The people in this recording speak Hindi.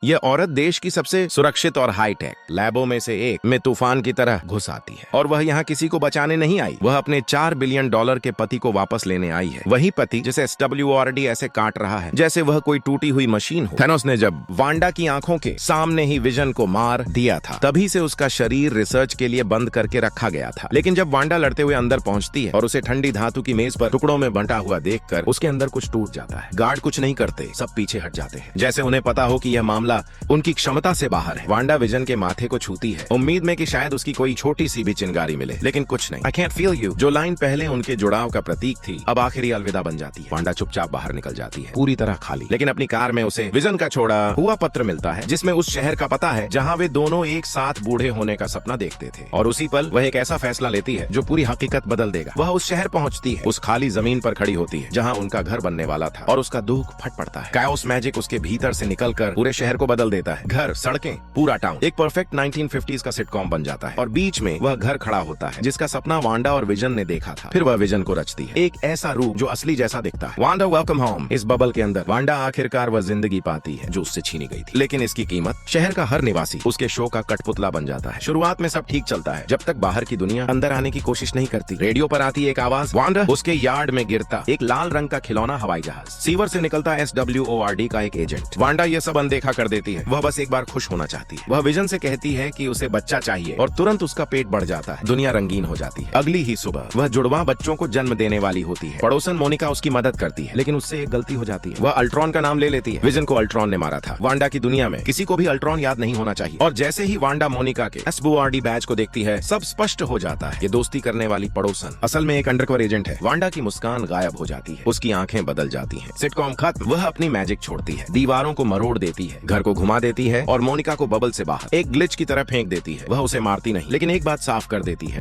यह औरत देश की सबसे सुरक्षित और हाईटेक लैबों में से एक में तूफान की तरह घुस आती है और वह यहाँ किसी को बचाने नहीं आई। वह अपने $4 बिलियन के पति को वापस लेने आई है। वही पति जिसे SWORD ऐसे काट रहा है जैसे वह कोई टूटी हुई मशीन हो। थैनोस ने जब वांडा की आंखों के सामने ही विजन को मार दिया था, तभी से उसका शरीर रिसर्च के लिए बंद करके रखा गया था। लेकिन जब वांडा लड़ते हुए अंदर पहुंचती है और उसे ठंडी धातु की मेज पर टुकड़ों में बंटा हुआ देखकर उसके अंदर कुछ टूट जाता है। गार्ड कुछ नहीं करते, सब पीछे हट जाते हैं, जैसे उन्हें पता हो कि यह मामला उनकी क्षमता से बाहर है। वांडा विजन के माथे को छूती है, उम्मीद में कि शायद उसकी कोई छोटी सी भी चिंगारी मिले, लेकिन कुछ नहीं। I can't feel you, जो लाइन पहले उनके जुड़ाव का प्रतीक थी, अब आखिरी अलविदा बन जाती है। वांडा चुपचाप बाहर निकल जाती है, पूरी तरह खाली। लेकिन अपनी कार में उसे विजन का छोड़ा हुआ पत्र मिलता है, जिसमें उस शहर का पता है जहाँ वे दोनों एक साथ बूढ़े होने का सपना देखते थे। और उसी पल वह एक ऐसा फैसला लेती है जो पूरी हकीकत बदल देगा। वह उस शहर पहुँचती है, उस खाली जमीन पर खड़ी होती है जहाँ उनका घर बनने वाला था, और उसका दुख फट पड़ता है। काओस मैजिक उसके भीतर से निकलकर पूरे शहर को बदल देता है। घर, सड़कें, पूरा टाउन एक परफेक्ट 1950s का सिटकॉम बन जाता है, और बीच में वह घर खड़ा होता है जिसका सपना वांडा और विजन ने देखा था। फिर वह विजन को रचती है, एक ऐसा रूप जो असली जैसा दिखता है। Wanda welcome home. इस बबल के अंदर वांडा आखिरकार वह जिंदगी पाती है जो उससे छीनी गई थी, लेकिन इसकी कीमत शहर का हर निवासी उसके शो का कठपुतला बन जाता है। शुरुआत में सब ठीक चलता है, जब तक बाहर की दुनिया अंदर आने की कोशिश नहीं करती। रेडियो पर आती एक आवाज, वांडा। उसके यार्ड में गिरता एक लाल रंग का खिलौना हवाई जहाज। सीवर से निकलता SWORD का एक एजेंट। वांडा यह सब अनदेखा कर देती है, वह बस एक बार खुश होना चाहती है। वह विजन से कहती है कि उसे बच्चा चाहिए, और तुरंत उसका पेट बढ़ जाता है। दुनिया रंगीन हो जाती है। अगली ही सुबह वह जुड़वा बच्चों को जन्म देने वाली होती है। पड़ोसन मोनिका उसकी मदद करती है, लेकिन उससे एक गलती हो जाती है। वह अल्ट्रॉन का नाम ले लेती है। विजन को अल्ट्रॉन ने मारा था। वांडा की दुनिया में किसी को भी अल्ट्रॉन याद नहीं होना चाहिए। और जैसे ही वांडा मोनिका के SWORD बैच को देखती है, सब स्पष्ट हो जाता है। ये दोस्ती करने वाली पड़ोसन असल में एक अंडरकवर एजेंट है। वांडा की मुस्कान गायब हो जाती है, उसकी आंखें बदल जाती हैं। सिटकॉम खत्म। वह अपनी मैजिक छोड़ती है, दीवारों को मरोड़ देती है, घर को घुमा देती है, और मोनिका को बबल से बाहर एक ग्लिच की तरह फेंक देती है। वह उसे मारती नहीं, लेकिन एक बात साफ कर देती है,